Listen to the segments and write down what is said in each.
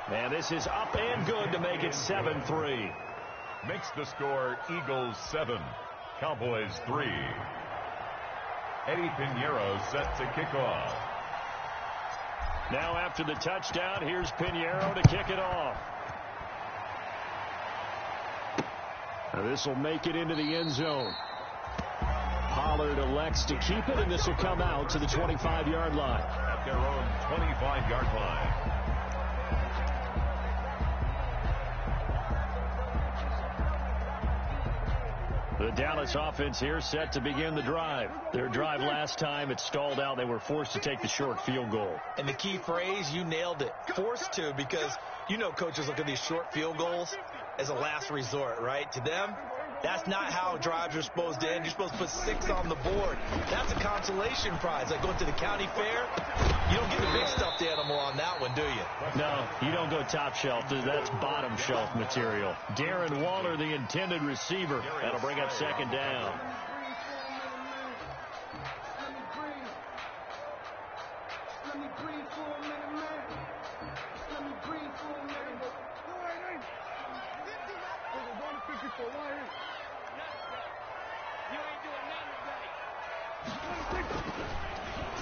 And this is up and good to make it 7-3. Makes the score Eagles 7, Cowboys 3. Eddie Pinheiro set to kick off. Now after the touchdown, here's Pinheiro to kick it off. This will make it into the end zone. Pollard elects to keep it, and this will come out to the 25-yard line. At their own 25-yard line. The Dallas offense here set to begin the drive. Their drive last time, it stalled out. They were forced to take the short field goal. And the key phrase, you nailed it. Forced to, because you know coaches look at these short field goals as a last resort, right? To them, that's not how drives are supposed to end. You're supposed to put 6 on the board. That's a consolation prize. Like going to the county fair, you don't get the big stuffed animal on that one, do you? No, you don't go top shelf. That's bottom shelf material. Darren Waller, the intended receiver. That'll bring up second down.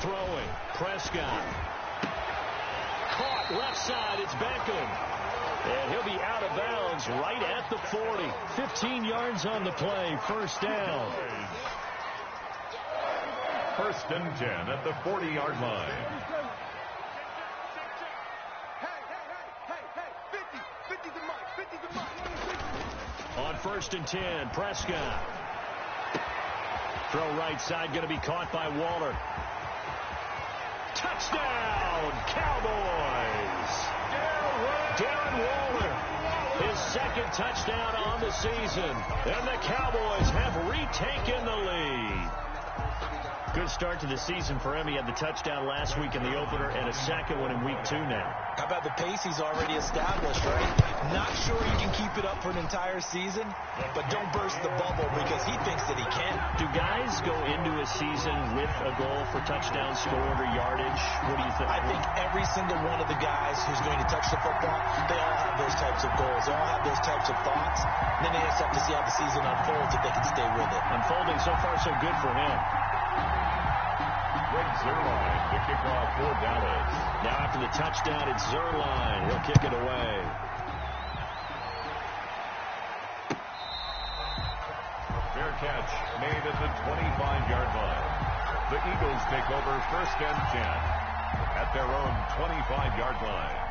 Throwing, Prescott. Caught left side, it's Beckham. And he'll be out of bounds right at the 40. 15 yards on the play, first down. First and 10 at the 40-yard line. On first and 10, Prescott. Throw right side, going to be caught by Waller. Touchdown, Cowboys! Darren Waller, his second touchdown on the season. And the Cowboys have retaken the lead. Good start to the season for him. He had the touchdown last week in the opener and a second one in week 2 now. How about the pace he's already established, right? Not sure he can keep it up for an entire season, but don't burst the bubble because he thinks that he can. Do guys go into a season with a goal for touchdown scored or yardage? What do you think? I think every single one of the guys who's going to touch the football, they all have those types of goals. They all have those types of thoughts. And then they just have to see how the season unfolds if they can stay with it. Unfolding so far so good for him. Greg Zuerlein to kick off for Dallas. Now after the touchdown, it's Zuerlein. He'll kick it away. Fair catch made at the 25-yard line. The Eagles take over first and 10 at their own 25-yard line.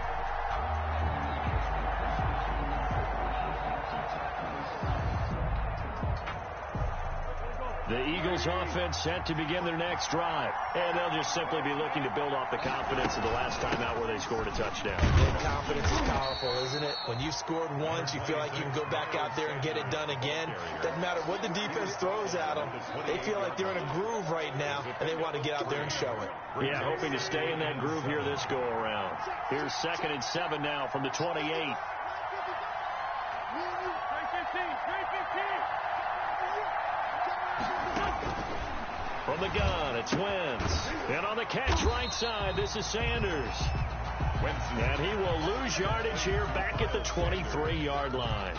The Eagles offense set to begin their next drive. And they'll just simply be looking to build off the confidence of the last time out where they scored a touchdown. And confidence is powerful, isn't it? When you've scored once, you feel like you can go back out there and get it done again. Doesn't matter what the defense throws at them. They feel like they're in a groove right now, and they want to get out there and show it. Yeah, hoping to stay in that groove here this go-around. Here's 2nd and 7 now from the 28. From the gun, it's Wentz. And on the catch right side, this is Sanders. And he will lose yardage here back at the 23-yard line.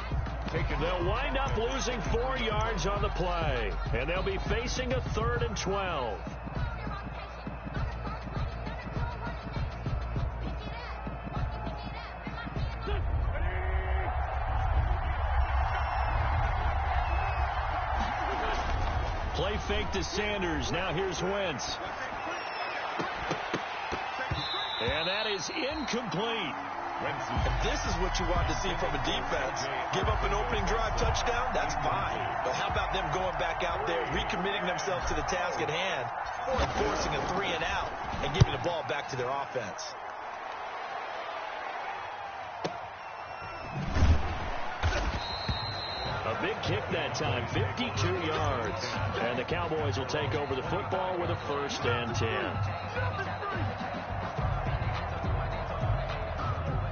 They'll wind up losing 4 yards on the play. And they'll be facing a 3rd and 12. Play fake to Sanders. Now here's Wentz. And that is incomplete. This is what you want to see from a defense. Give up an opening drive touchdown, that's fine. But how about them going back out there, recommitting themselves to the task at hand, and forcing a 3 and out, and giving the ball back to their offense. A big kick that time, 52 yards. And the Cowboys will take over the football with a 1st and 10.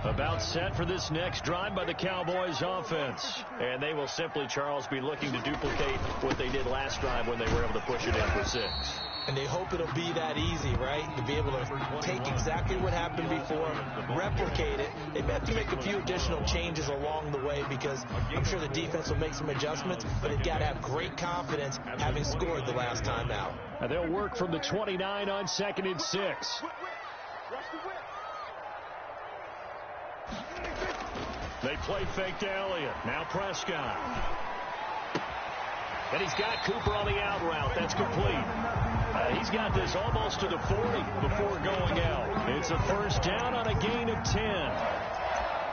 About set for this next drive by the Cowboys offense. And they will simply, Charles, be looking to duplicate what they did last drive when they were able to push it in for 6. And they hope it'll be that easy, right? To be able to take exactly what happened before, replicate it. They may have to make a few additional changes along the way because I'm sure the defense will make some adjustments, but they've got to have great confidence having scored the last time out. And they'll work from the 29 on 2nd and 6. They play fake to Elliott. Now Prescott. And he's got Cooper on the out route. That's complete. He's got this almost to the 40 before going out. It's a first down on a gain of 10.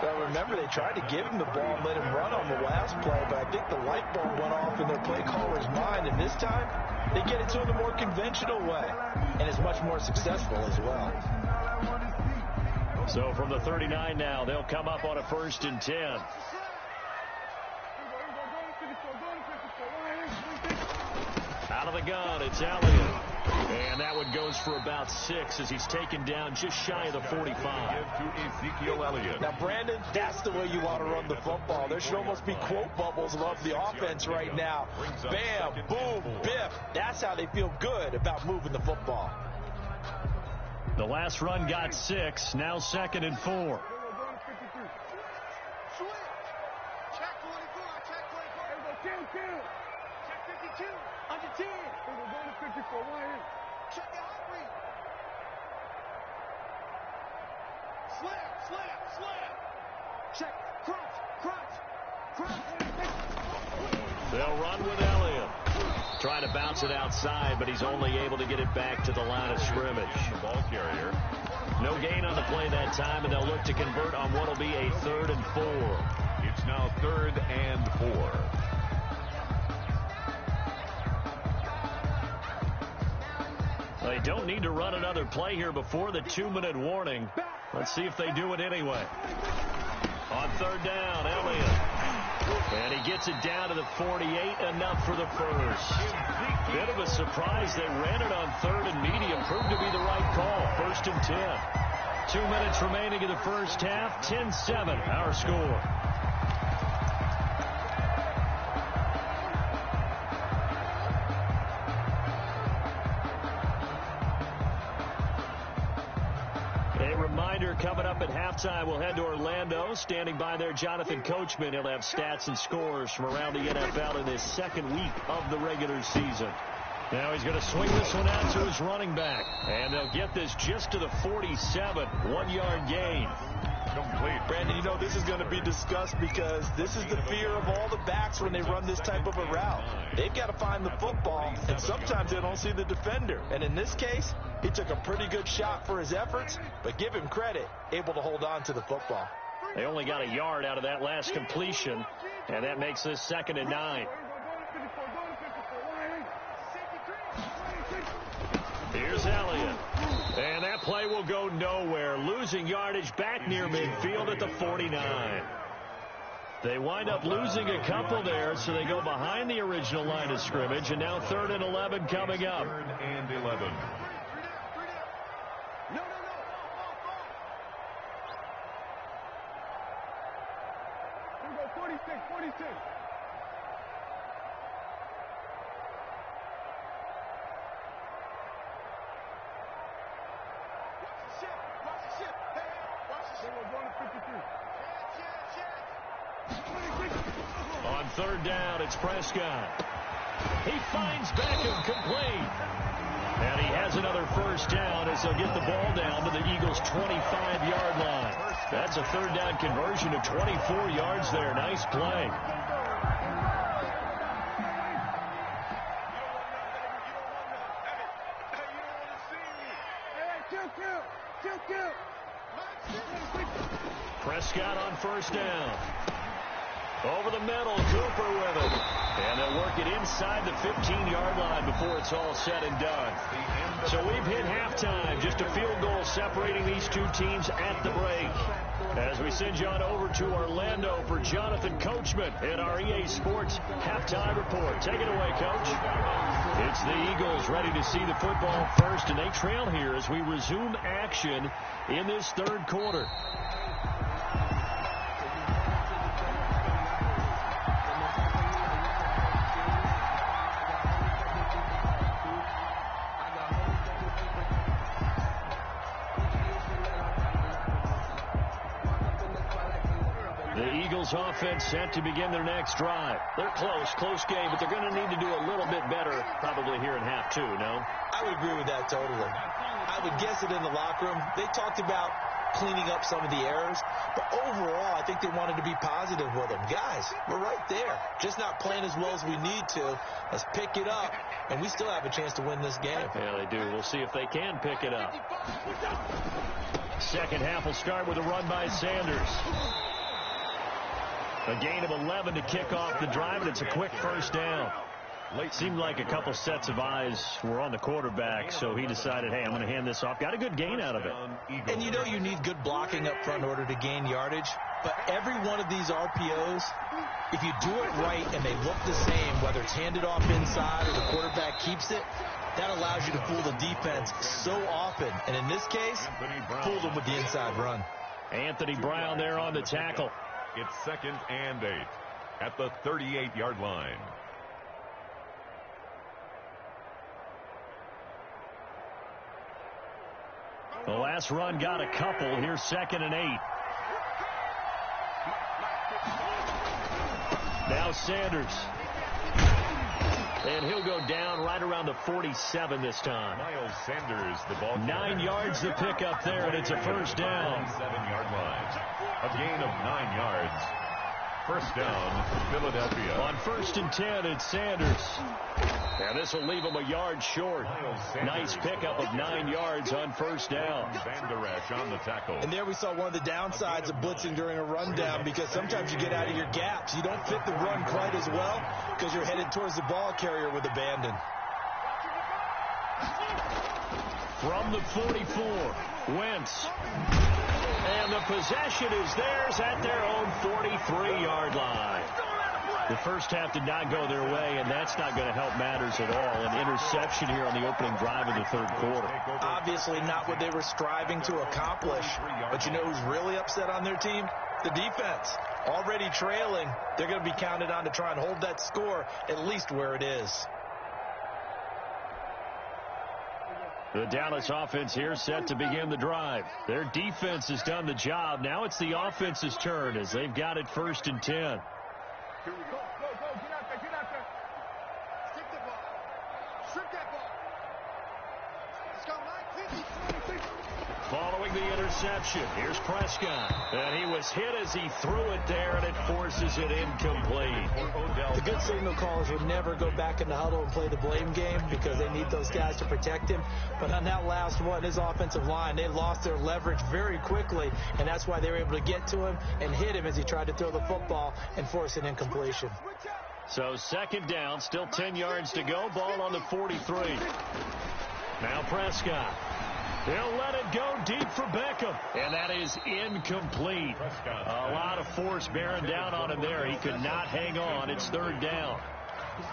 Well, remember, they tried to give him the ball and let him run on the last play, but I think the light bulb went off in their play caller's mind, and this time they get it to him the more conventional way, and it's much more successful as well. So from the 39 now, they'll come up on a 1st and 10. Out of the gun, it's Elliott. And that one goes for about 6 as he's taken down just shy of the 45. To Ezekiel Elliott. Now, Brandon, that's the way you want to run the football. There should almost be quote bubbles above the offense right now. Bam, boom, biff. That's how they feel good about moving the football. The last run got 6. Now 2nd and 4. They'll run with Elliott. Trying to bounce it outside, but he's only able to get it back to the line of scrimmage. The ball carrier. No gain on the play that time, and they'll look to convert on what will be a 3rd and 4. It's now 3rd and 4. They don't need to run another play here before the 2-minute warning. Let's see if they do it anyway. On 3rd down, Elliott. And he gets it down to the 48, enough for the first. Bit of a surprise. They ran it on 3rd and medium. Proved to be the right call. 1st and 10. 2 minutes remaining in the first half. 10-7, our score. Coming up at halftime, we'll head to Orlando. Standing by there, Jonathan Coachman. He'll have stats and scores from around the NFL in this 2nd week of the regular season. Now he's going to swing this one out to his running back. And they'll get this just to the 47. 1-yard gain. Complete. Brandon, you know this is going to be discussed because this is the fear of all the backs when they run this type of a route. They've got to find the football, and sometimes they don't see the defender. And in this case, he took a pretty good shot for his efforts, but give him credit, able to hold on to the football. They only got a yard out of that last completion, and that makes this 2nd and 9. Here's Elliott. And that play will go nowhere. Losing yardage back near midfield at the 49. They wind up losing a couple there, so they go behind the original line of scrimmage, and now 3rd and 11 coming up. 3rd and 11. On 3rd down, it's Prescott. He finds Beckham complete. And he has another first down as they'll get the ball down to the Eagles' 25-yard line. That's a 3rd down conversion of 24 yards there. Nice play. Prescott on 1st down. Over the middle, Cooper with it. And they'll work it inside the 15-yard line before it's all said and done. So we've hit halftime. Just a field goal separating these two teams at the break. As we send you on over to Orlando for Jonathan Coachman in our EA Sports Halftime Report. Take it away, Coach. It's the Eagles ready to see the football first, and they trail here as we resume action in this 3rd quarter. The Eagles offense set to begin their next drive. They're close game, but they're going to need to do a little bit better probably here in half two, no? I would agree with that totally. I would guess it in the locker room. They talked about cleaning up some of the errors, but overall, I think they wanted to be positive with them. Guys, we're right there. Just not playing as well as we need to. Let's pick it up, and we still have a chance to win this game. Yeah, they do. We'll see if they can pick it up. Second half will start with a run by Sanders. A gain of 11 to kick off the drive, and it's a quick first down. It seemed like a couple sets of eyes were on the quarterback, so he decided, hey, I'm going to hand this off. Got a good gain out of it. And you know you need good blocking up front in order to gain yardage, but every one of these RPOs, if you do it right and they look the same, whether it's handed off inside or the quarterback keeps it, that allows you to fool the defense so often. And in this case, fool them with the inside run. Anthony Brown there on the tackle. It's 2nd and 8 at the 38-yard line. The last run got a couple. Here's 2nd and 8. Now Sanders. And he'll go down right around the 47 this time. Miles Sanders, the ball. 9 yards to pick up there, and it's a first down. 7-yard line. A gain of 9 yards. First down, Philadelphia. On 1st and 10, it's Sanders. And this will leave him a yard short. Nice pickup of 9 yards on first down. Van Der Esch on the tackle. And there we saw one of the downsides of blitzing during a rundown, because sometimes you get out of your gaps. You don't fit the run quite as well because you're headed towards the ball carrier with abandon. From the 44, Wentz. And the possession is theirs at their own 43-yard line. The first half did not go their way, and that's not going to help matters at all. An interception here on the opening drive of the third quarter. Obviously not what they were striving to accomplish. But you know who's really upset on their team? The defense. Already trailing, they're going to be counted on to try and hold that score at least where it is. The Dallas offense here set to begin the drive. Their defense has done the job. Now it's the offense's turn as they've got it 1st and 10. Here we go. Go, get out there. Strip that ball. Let's go, 9, 50, 20. Following the interception, here's Prescott. And he was hit as he threw it there, and it forces it incomplete. The good signal callers would never go back in the huddle and play the blame game because they need those guys to protect him. But on that last one, his offensive line, they lost their leverage very quickly, and that's why they were able to get to him and hit him as he tried to throw the football and force an incompletion. So 2nd down, still 10 yards to go. Ball on the 43. Now Prescott. He'll let it go deep for Beckham. And that is incomplete. A lot of force bearing down on him there. He could not hang on. It's 3rd down.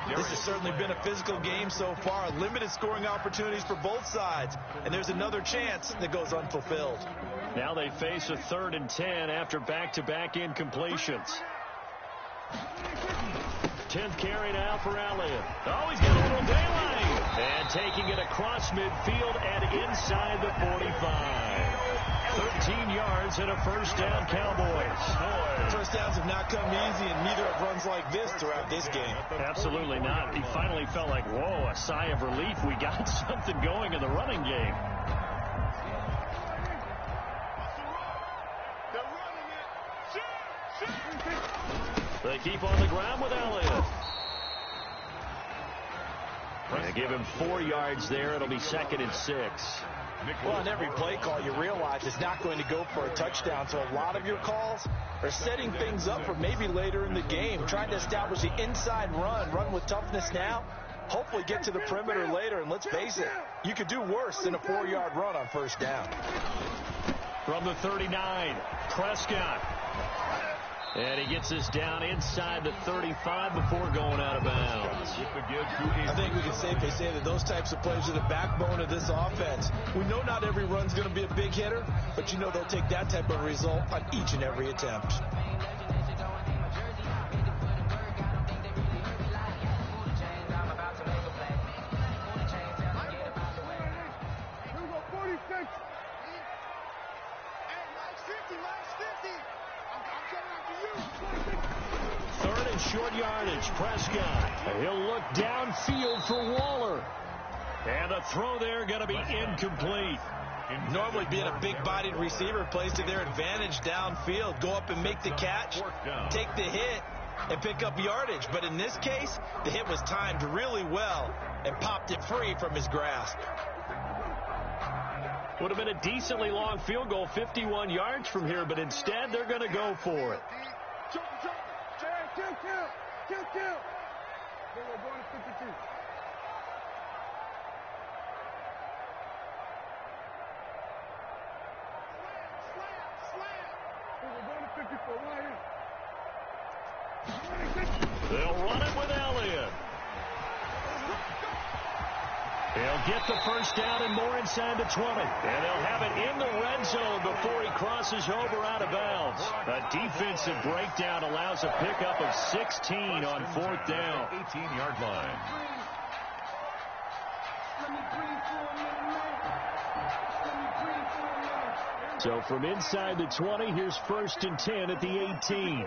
This has certainly been a physical game so far. Limited scoring opportunities for both sides. And there's another chance that goes unfulfilled. Now they face a 3rd and 10 after back-to-back incompletions. 10th carry now for Elliott. Oh, he's got a little daylight. And taking it across midfield and inside the 45. 13 yards and a first down, Cowboys. First downs have not come easy, and neither have runs like this throughout this game. Absolutely not. He finally felt like, whoa, a sigh of relief. We got something going in the running game. They keep on the ground with Elliott. They give him 4 yards there. It'll be 2nd and 6. Well, on every play call, you realize it's not going to go for a touchdown. So a lot of your calls are setting things up for maybe later in the game, trying to establish the inside run with toughness now, hopefully get to the perimeter later. And let's face it, you could do worse than a 4-yard run on first down. From the 39, Prescott. And he gets this down inside the 35 before going out of bounds. I think we can safely say that those types of plays are the backbone of this offense. We know not every run's going to be a big hitter, but you know they'll take that type of result on each and every attempt. Hey, last 50. I'm coming after you. in short yardage. Prescott. He'll look downfield for Waller. And the throw there going to be incomplete. Normally being a big-bodied receiver plays to their advantage downfield. Go up and make the catch, take the hit, and pick up yardage. But in this case, the hit was timed really well and popped it free from his grasp. Would have been a decently long field goal, 51 yards from here, but instead they're going to go for it. They'll run it with Elliott. He'll get the first down and more inside the 20. And they'll have it in the red zone before he crosses over out of bounds. A defensive breakdown allows a pickup of 16 on fourth down. 18-yard line. So from inside the 20, here's 1st and 10 at the 18.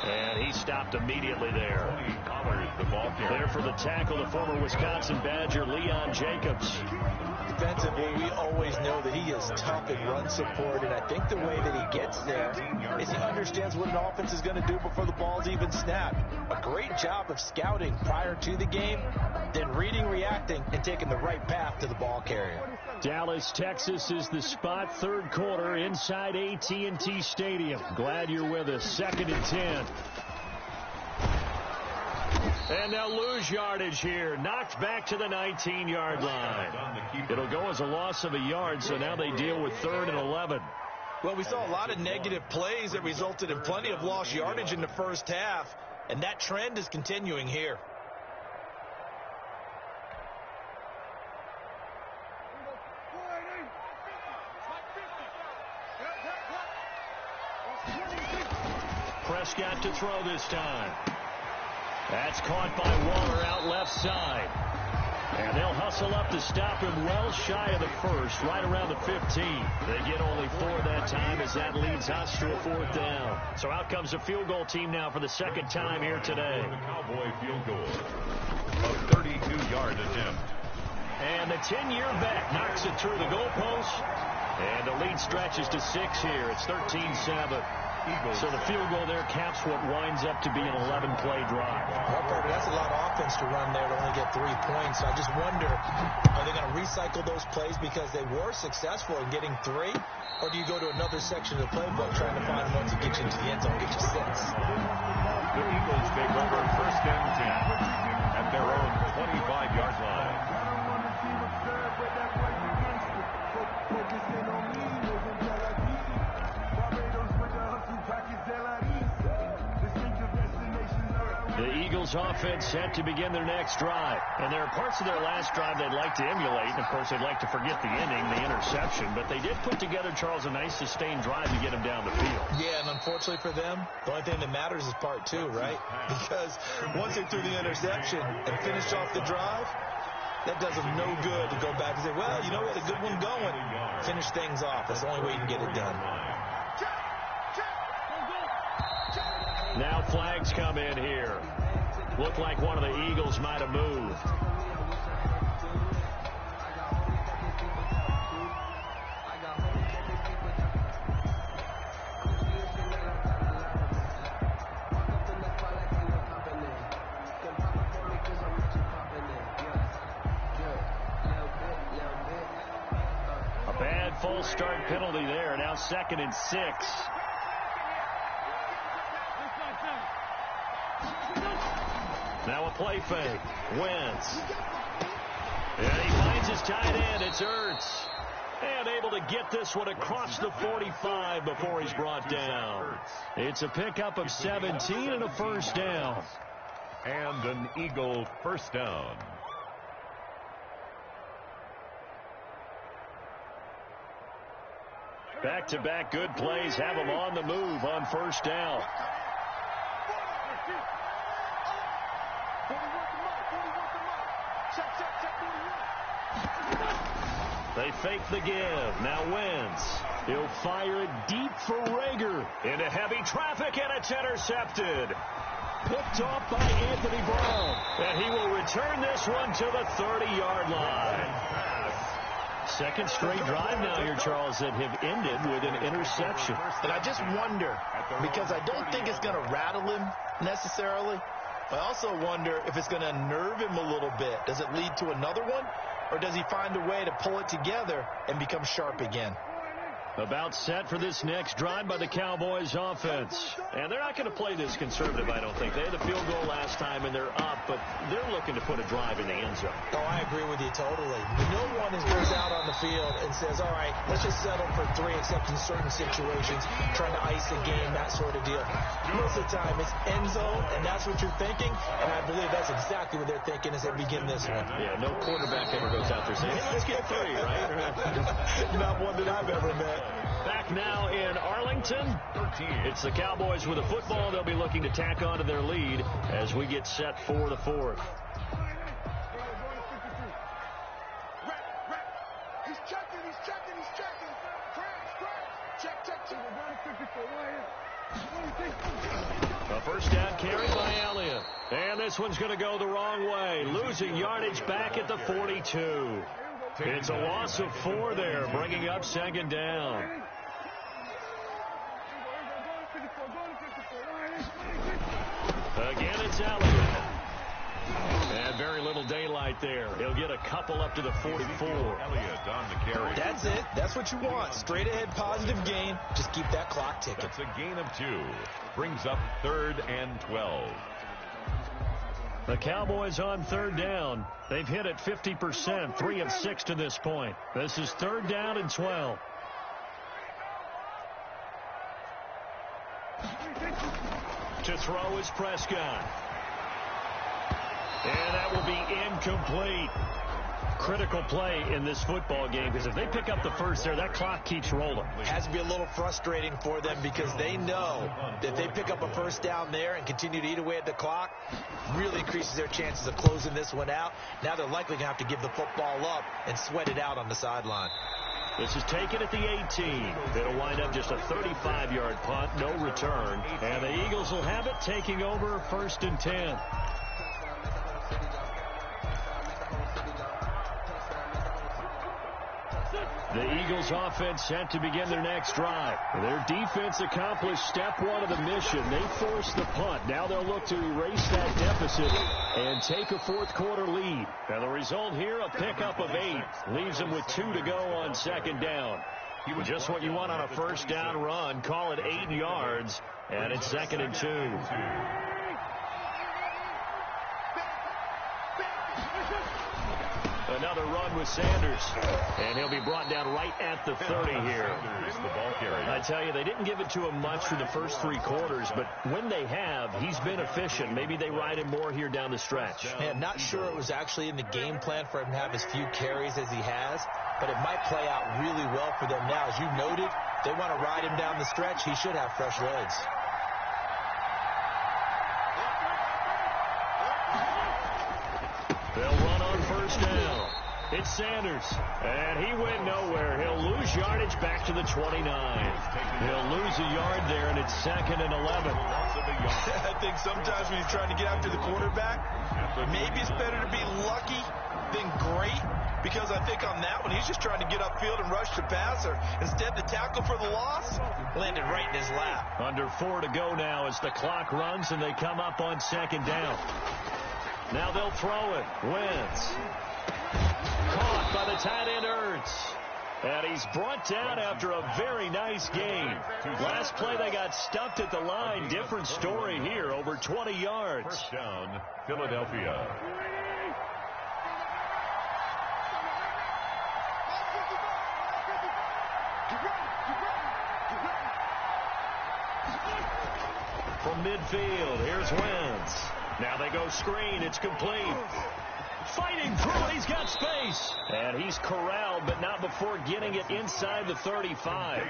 And he stopped immediately there. There for the tackle, the former Wisconsin Badger, Leon Jacobs. Defensively, we always know that he is tough in run support, and I think the way that he gets there is he understands what an offense is going to do before the ball's even snapped. A great job of scouting prior to the game, then reading, reacting, and taking the right path to the ball carrier. Dallas, Texas is the spot, third quarter inside AT&T Stadium. Glad you're with us. 2nd and 10. And they'll lose yardage here. Knocked back to the 19-yard line. It'll go as a loss of a yard, so now they deal with 3rd and 11. Well, we saw a lot of negative plays that resulted in plenty of lost yardage in the first half, and that trend is continuing here. Prescott to throw this time. That's caught by Waller out left side. And they'll hustle up to stop him well shy of the first, right around the 15. They get only 4 that time as that leads us to a 4th down. So out comes the field goal team now for the 2nd time here today. The Cowboy field goal. A 32-yard attempt. And the 10-year vet knocks it through the goalpost. And the lead stretches to 6 here. It's 13-7. So the field goal there caps what winds up to be an 11-play drive. Well, Parker, that's a lot of offense to run there to only get 3 points. So I just wonder, are they going to recycle those plays because they were successful in getting 3? Or do you go to another section of the playbook trying to find ones that get you into the end zone, get you 6? The Eagles take over 1st and 10 at their own 25-yard line. The Eagles offense set to begin their next drive. And there are parts of their last drive they'd like to emulate. And, of course, they'd like to forget the inning, the interception. But they did put together, Charles, a nice sustained drive to get them down the field. Yeah, and unfortunately for them, the only thing that matters is part 2, right? Because once they threw the interception and finished off the drive, that does them no good to go back and say, well, you know what, a good one going. Finish things off. That's the only way you can get it done. Now flags come in here. Looked like one of the Eagles might have moved. A bad false start penalty there. Now 2nd and 6. Now a play fake. Wentz. And he finds his tight end. It's Ertz. And able to get this one across the 45 before he's brought down. It's a pickup of 17 and a 1st down. And an Eagle 1st down. Back-to-back good plays have them on the move on 1st down. They fake the give. Now Wentz. He'll fire it deep for Rager. Into heavy traffic, and it's intercepted. Picked off by Anthony Brown. And he will return this one to the 30-yard line. Second straight drive now here, Charles, that have ended with an interception. And I just wonder, because I don't think it's going to rattle him necessarily. I also wonder if it's going to unnerve him a little bit. Does it lead to another one? Or does he find a way to pull it together and become sharp again? About set for this next drive by the Cowboys offense. And they're not going to play this conservative, I don't think. They had the field goal last time, and they're up, but they're looking to put a drive in the end zone. Oh, I agree with you totally. No one goes out on the field and says, all right, let's just settle for 3, except in certain situations, trying to ice a game, that sort of deal. Most of the time, it's end zone, and that's what you're thinking, and I believe that's exactly what they're thinking as they begin this one. Yeah, no quarterback ever goes out there saying, hey, let's get 3, right? Not one that I've ever met. Back now in Arlington. It's the Cowboys with a football. They'll be looking to tack on to their lead as we get set for the 4th. He's checking. Check. A first down carry by Elliott. And this one's going to go the wrong way. Losing yardage back at the 42. It's a loss of 4 there, bringing up second down. Again, it's Elliott. And very little daylight there. He'll get a couple up to the 44. Elliott on the carry. That's it. That's what you want. Straight ahead positive gain. Just keep that clock ticking. That's a gain of 2. Brings up 3rd and 12. The Cowboys on 3rd down. They've hit it 50%, 3 of 6 to this point. This is 3rd down and 12. To throw is Prescott. And that will be incomplete. Critical play in this football game, because if they pick up the first there, that clock keeps rolling. It has to be a little frustrating for them because they know that if they pick up a first down there and continue to eat away at the clock, really increases their chances of closing this one out. Now they're likely going to have to give the football up and sweat it out on the sideline. This is taken at the 18. It'll wind up just a 35-yard punt, no return. And the Eagles will have it, taking over 1st and 10. The Eagles offense set to begin their next drive. Their defense accomplished step 1 of the mission. They forced the punt. Now they'll look to erase that deficit and take a 4th quarter lead. And the result here, a pickup of 8. Leaves them with 2 to go on 2nd down. Just what you want on a first down run. Call it 8 yards. And it's 2nd and 2. Another run with Sanders. And he'll be brought down right at the 30 here. I tell you, they didn't give it to him much for the first 3 quarters, but when they have, he's been efficient. Maybe they ride him more here down the stretch. Man, not sure it was actually in the game plan for him to have as few carries as he has, but it might play out really well for them now. As you noted, they want to ride him down the stretch. He should have fresh legs. They'll run on first down. It's Sanders, and he went nowhere. He'll lose yardage back to the 29. He'll lose a yard there, and it's 2nd and 11. I think sometimes when he's trying to get after the quarterback, maybe it's better to be lucky than great, because I think on that one, he's just trying to get upfield and rush the passer. Instead, the tackle for the loss landed right in his lap. Under 4 to go now as the clock runs, and they come up on 2nd down. Now they'll throw it. Wentz. Caught by the tight end, Ertz. And he's brought down after a very nice game. Last play, they got stuffed at the line. Different story here, over 20 yards. First down, Philadelphia. From midfield, here's Wentz. Now they go screen. It's complete. Fighting through it. He's got space. And he's corralled, but not before getting it inside the 35.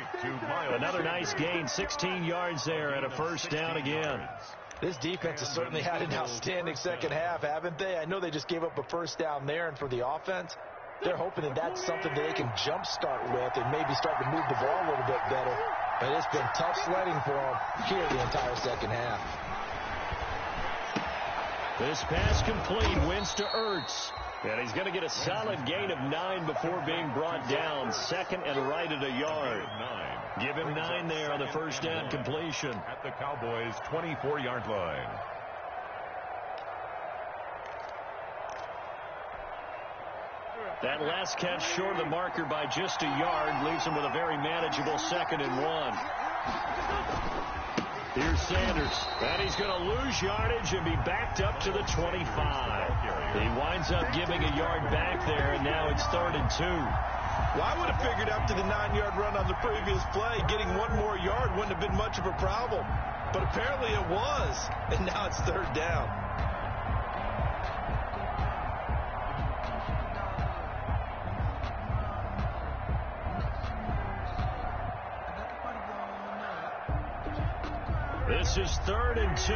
Another nice gain. 16 yards there and a first down again. This defense has certainly had an outstanding second half, haven't they? I know they just gave up a first down there, and for the offense, They're hoping that that's something that they can jumpstart with and maybe start to move the ball a little bit better. But it's been tough sledding for them here the entire second half. This pass complete, wins to Ertz. And he's going to get a solid gain of 9 before being brought down. Second and right at a yard. Give him 9 there on the first down completion. At the Cowboys' 24-yard line. That last catch short of the marker by just a yard leaves him with a very manageable 2nd and 1. Here's Sanders, and he's going to lose yardage and be backed up to the 25. He winds up giving a yard back there, and now it's 3rd and 2. Well, I would have figured after the 9-yard run on the previous play, getting 1 more yard wouldn't have been much of a problem. But apparently it was, and now it's 3rd down. This is 3rd and 2.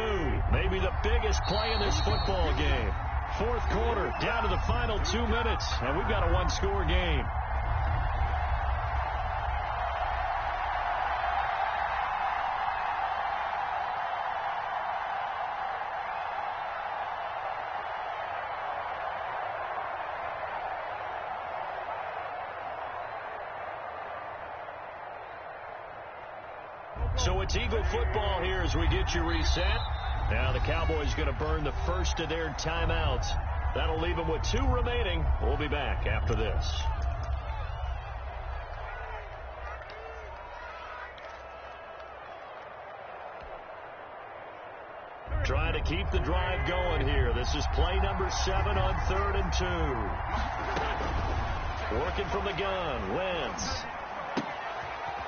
Maybe the biggest play in this football game. 4th quarter, down to the final 2 minutes, and we've got a 1-score game. So it's Eagle football here as we get you reset. Now the Cowboys going to burn the first of their timeouts. That'll leave them with 2 remaining. We'll be back after this. Trying to keep the drive going here. This is play number 7 on 3rd and 2. Working from the gun. Wentz.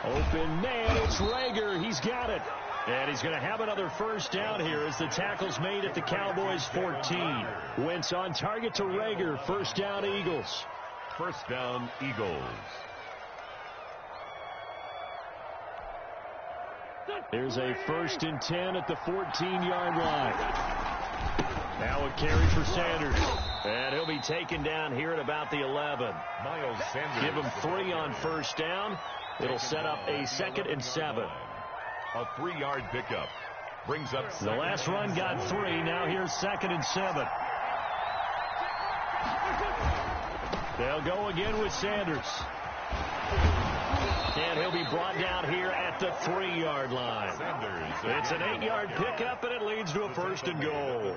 Open man, it's Rager. He's got it. And he's going to have another first down here as the tackle's made at the Cowboys' 14. Wentz on target to Rager. First down, Eagles. First down, Eagles. Here's a 1st and 10 at the 14-yard line. Now a carry for Sanders. And he'll be taken down here at about the 11. Miles Sanders. Give him 3 on first down. It'll set up a 2nd and 7. A 3-yard pickup. Brings up the last run got 3. Now here's 2nd and 7. They'll go again with Sanders. And he'll be brought down here at the 3-yard line. It's an 8-yard pickup, and it leads to a 1st and goal.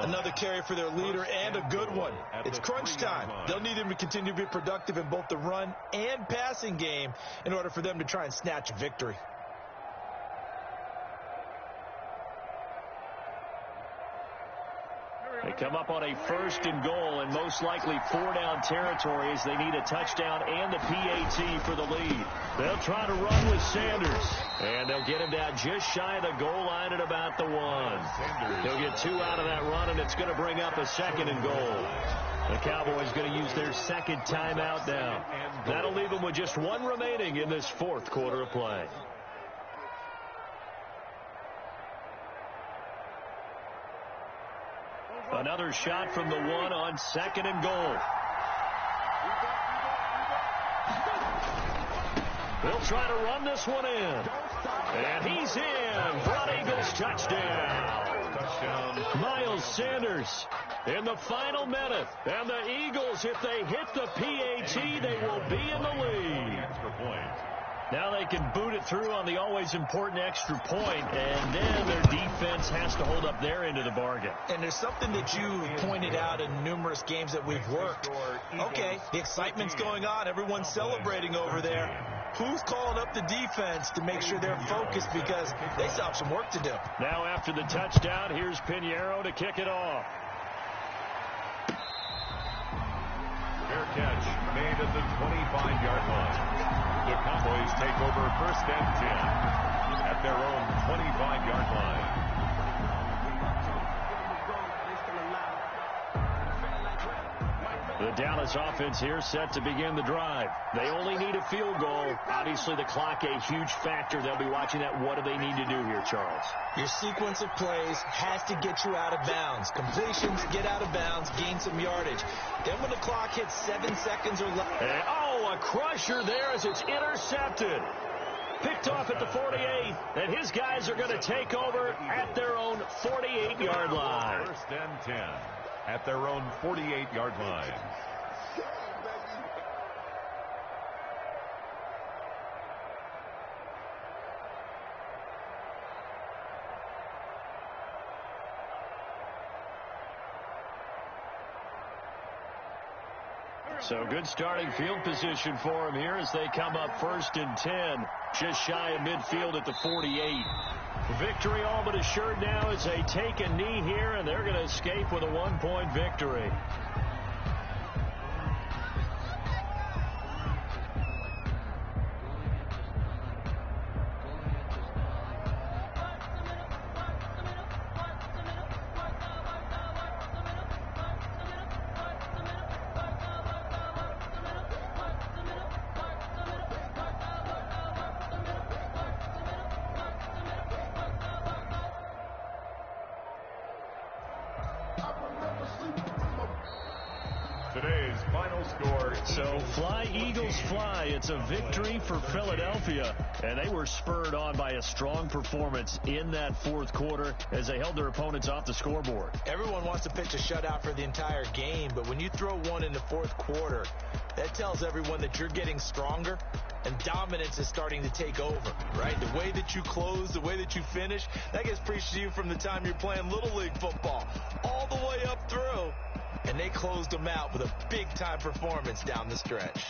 Another carry for their leader, and a good one. It's crunch time. They'll need him to continue to be productive in both the run and passing game in order for them to try and snatch a victory. They come up on a 1st and goal, and most likely 4-down territory as they need a touchdown and a PAT for the lead. They'll try to run with Sanders, and they'll get him down just shy of the goal line at about the 1. They'll get 2 out of that run, and it's going to bring up a 2nd and goal. The Cowboys going to use their 2nd timeout now. That'll leave them with just 1 remaining in this 4th quarter of play. Another shot from the 1 on 2nd and goal. They'll try to run this one in. And he's in for an Eagles touchdown. Miles Sanders in the final minute. And the Eagles, if they hit the PAT, they will be in the lead. Now they can boot it through on the always important extra point, and then their defense has to hold up their end of the bargain. And there's something that you pointed out in numerous games that we've worked. Okay, the excitement's going on. Everyone's celebrating over there. Who's calling up the defense to make sure they're focused, because they still have some work to do. Now after the touchdown, here's Pinheiro to kick it off. Fair catch made at the 25-yard line. The Cowboys take over 1st and 10 at their own 25-yard line. The Dallas offense here set to begin the drive. They only need a field goal. Obviously, the clock a huge factor. They'll be watching that. What do they need to do here, Charles? Your sequence of plays has to get you out of bounds. Completions, get out of bounds, gain some yardage. Then when the clock hits 7 seconds or less. Oh, a crusher there as it's intercepted. Picked off at the 48, and his guys are going to take over at their own 48-yard line. First and 10 at their own 48-yard line. So good starting field position for him here as they come up first and 10, just shy of midfield at the 48. Victory all but assured now as they take a knee here, and they're going to escape with a 1-point victory. Today's final score. So fly, Eagles, fly. It's a victory for Philadelphia, and they were spurred on by a strong performance in that fourth quarter as they held their opponents off the scoreboard. Everyone wants to pitch a shutout for the entire game, but when you throw one in the fourth quarter, that tells everyone that you're getting stronger and dominance is starting to take over, right? The way that you close, the way that you finish, that gets preached to you from the time you're playing Little League football all the way up through. And they closed them out with a big-time performance down the stretch.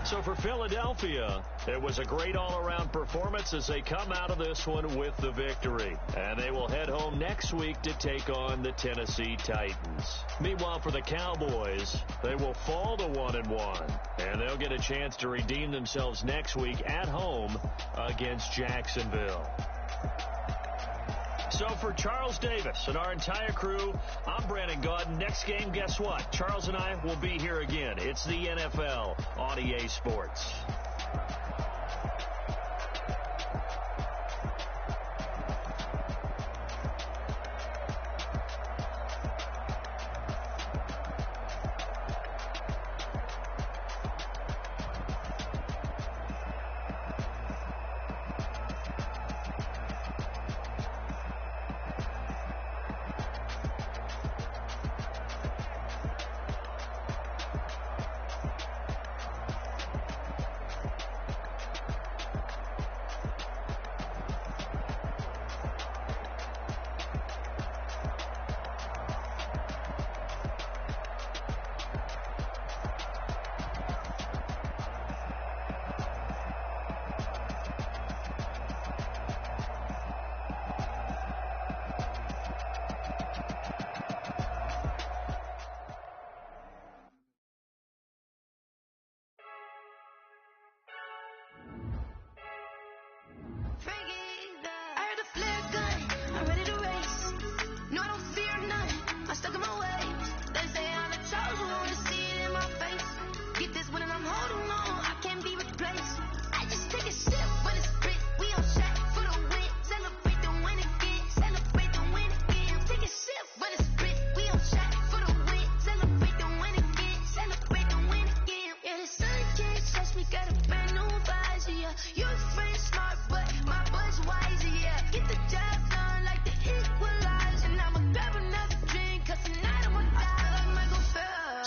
So for Philadelphia, it was a great all-around performance as they come out of this one with the victory. And they will head home next week to take on the Tennessee Titans. Meanwhile, for the Cowboys, they will fall to 1-1. And they'll get a chance to redeem themselves next week at home against Jacksonville. So for Charles Davis and our entire crew, I'm Brandon Gaudin. Next game, guess what? Charles and I will be here again. It's the NFL on EA Sports.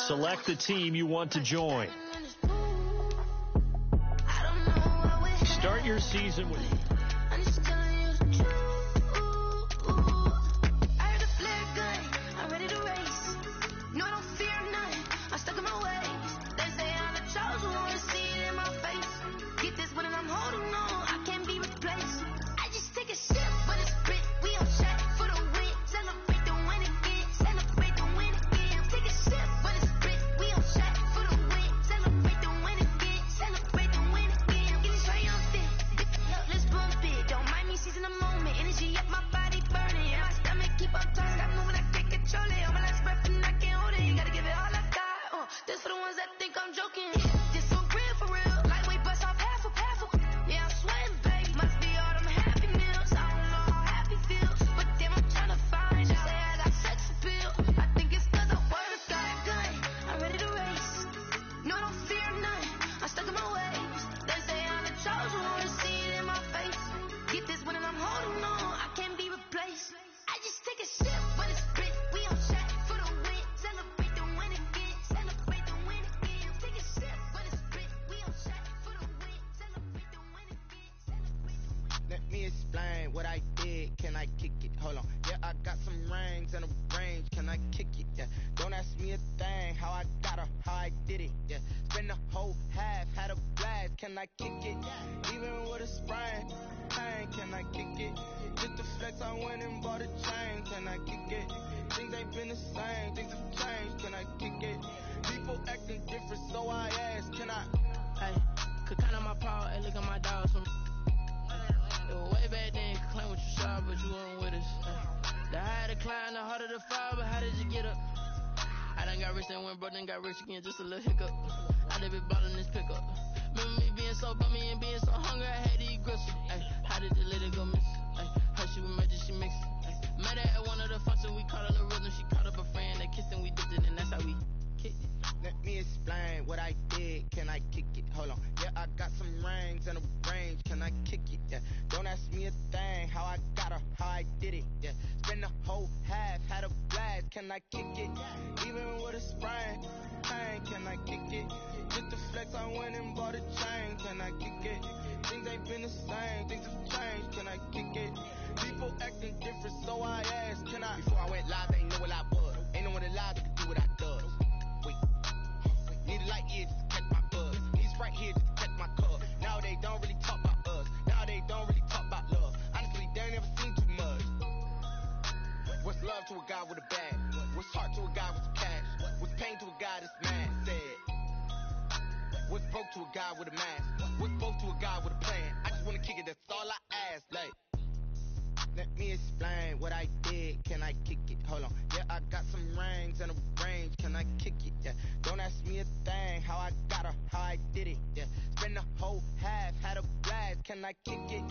Select the team you want to join. Start your season with... Let's I kick it? Hold on. Yeah, I got some rings and a range. Can I kick it? Yeah. Don't ask me a thing. How I got her, how I did it. Yeah. Spend the whole half, had a blast. Can I kick it? Even with a sprain, pain. Can I kick it? Just the flex, I went and bought a chain. Can I kick it? Things ain't been the same. Things have changed. Can I kick it? People acting different, so I ask. Can I? Hey, could count on my power. Hey, look at my dogs from. It was way back then, you could claim what you saw, but you weren't with us. The higher the climb, the harder the fall, but how did you get up? I done got rich, then went broke, then got rich again, just a little hiccup. I done been ballin' this pickup. Remember me being so bummy and being so hungry, I had to eat gristle. Ay, how did the little go miss? Ay, her she was magic, she mixed. Met her at one of the functions, we caught a little rhythm, she caught up a friend, they kissed and we dipped it, and that's how we kicked it. Let me explain what I did. Can I kick it? Hold on. Yeah, I got some rings and a range. Can I kick it? Yeah. Don't ask me a thing. How I got her, how I did it. Yeah. Spend the whole half, had a blast. Can I kick it? Even with a sprain, pain. Can I kick it? Just the flex, I went and bought a chain. Can I kick it? Things ain't been the same. Things have changed. Can I kick it? People acting different, so I asked. Can I? Before I went live, they ain't know what I was. Ain't no one alive that could do what I does. Need a light year just to catch my buzz. He's right here just to catch my cub. Now they don't really talk about us. Now they don't really talk about love. Honestly, they ain't never seen too much. What's love to a guy with a bag? What's heart to a guy with some cash? What's pain to a guy that's mad? Said. What's broke to a guy with a mask? What's both to a guy with a plan? I just wanna kick it, that's all I ask. Like, let me explain what I did. Can I kick it? Hold on. Yeah, I got some rings and a range. Can I kick it? Yeah. Don't ask me a thing. How I got her, how I did it. Yeah. Spend the whole half, had a blast. Can I kick it?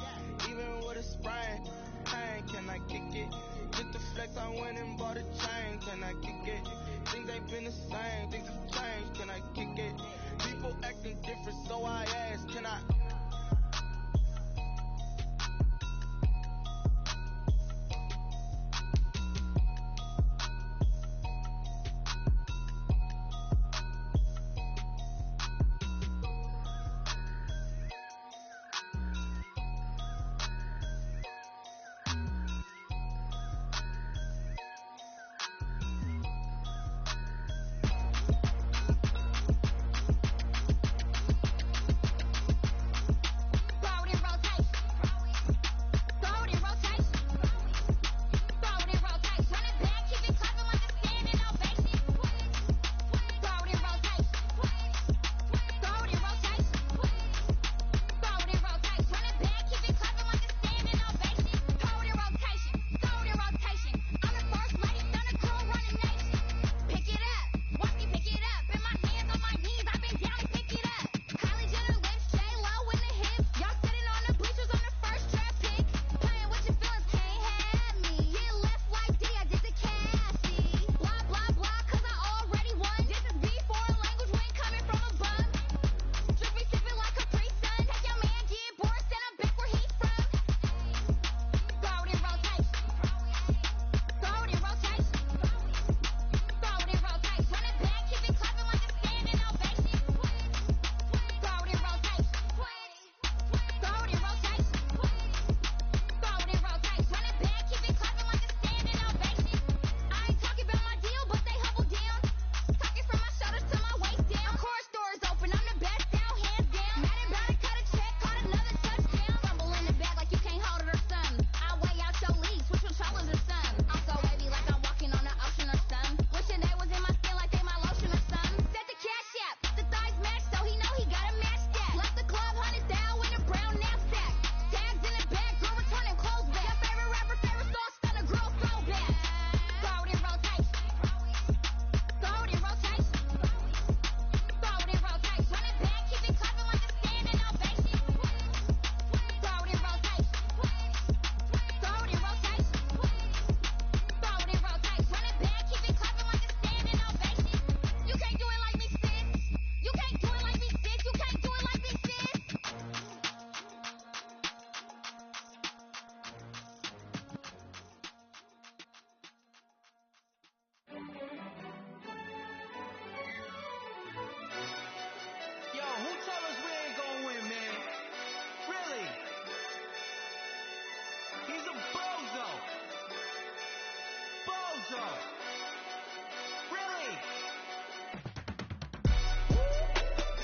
Even with a sprain, pain. Can I kick it? Just the flex, I went and bought a chain. Can I kick it? Things ain't been the same. Things have changed. Can I kick it? People acting different, so I ask. Can I?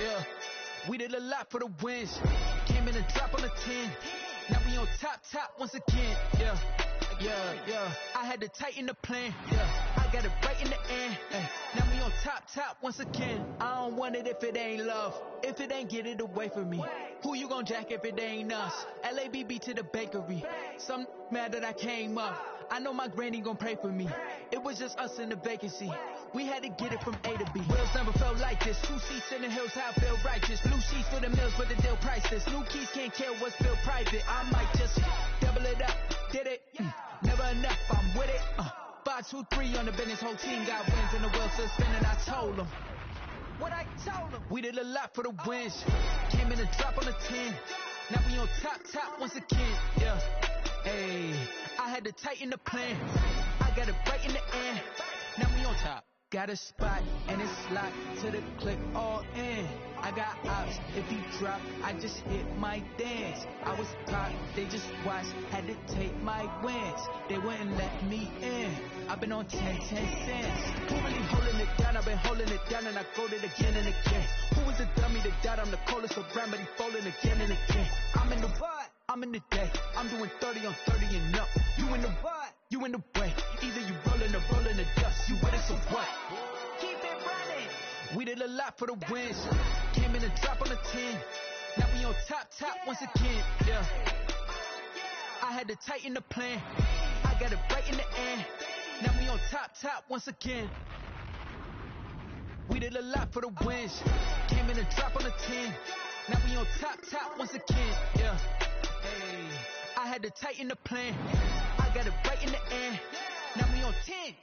Yeah, we did a lot for the wins. Came in and drop on the 10. Now we on top once again. Yeah. I had to tighten the plan. Yeah, I got it right in the end. Now we on top once again. I don't want it if it ain't love. If it ain't, get it away from me. Who you gon' jack if it ain't us? LABB to the bakery. Some mad that I came up. I know my granny gon' pray for me. It was just us in the vacancy. We had to get it from A to B. Wheels never felt like this. 2 seats in the hills, how I feel righteous. Blue sheets for the mills, but the deal priceless. New keys can't kill what's still private. I might just double it up. Did it? Never enough, I'm with it. 5, 2, 3 on the business. Whole team got wins and the wheels still spinning. I told them what I told them. We did a lot for the wins. Came in and drop on the 10. Now we on top once again. Yeah. Hey, I had to tighten the plan. I got it right in the end. Now we on top. Got a spot and it's locked to the clip all in. I got ops, if he drop, I just hit my dance. I was pop, they just watched, had to take my wins. They wouldn't let me in. I've been on 10 cents. Who really holding it down? I've been holding it down and I go it again and again. Who was the dummy that doubt I'm the coldest around, but he folding again and again. I'm in the what? I'm in the day. I'm doing 30 on 30 and up. You in the what? You in the way. Either you rolling or rolling the dust. You with it, so what? Keep it running. We did a lot for the wins. Came in and drop on the 10. Now we on top once again. Yeah. I had to tighten the plan. I got it right in the end. Now we on top once again. We did a lot for the wins. Came in and drop on the 10. Now we on top once again. Yeah. Hey, I had to tighten the plan. I got it right in the end. Now we on 10.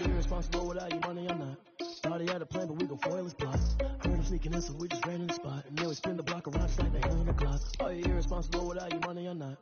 Irresponsible without your money or not. Thought he had a plan, but we gon' foil his plot. Heard him sneaking in, so we just ran in the spot. And then we spin the block around just like they hang in the clock. Are you irresponsible without your money or not?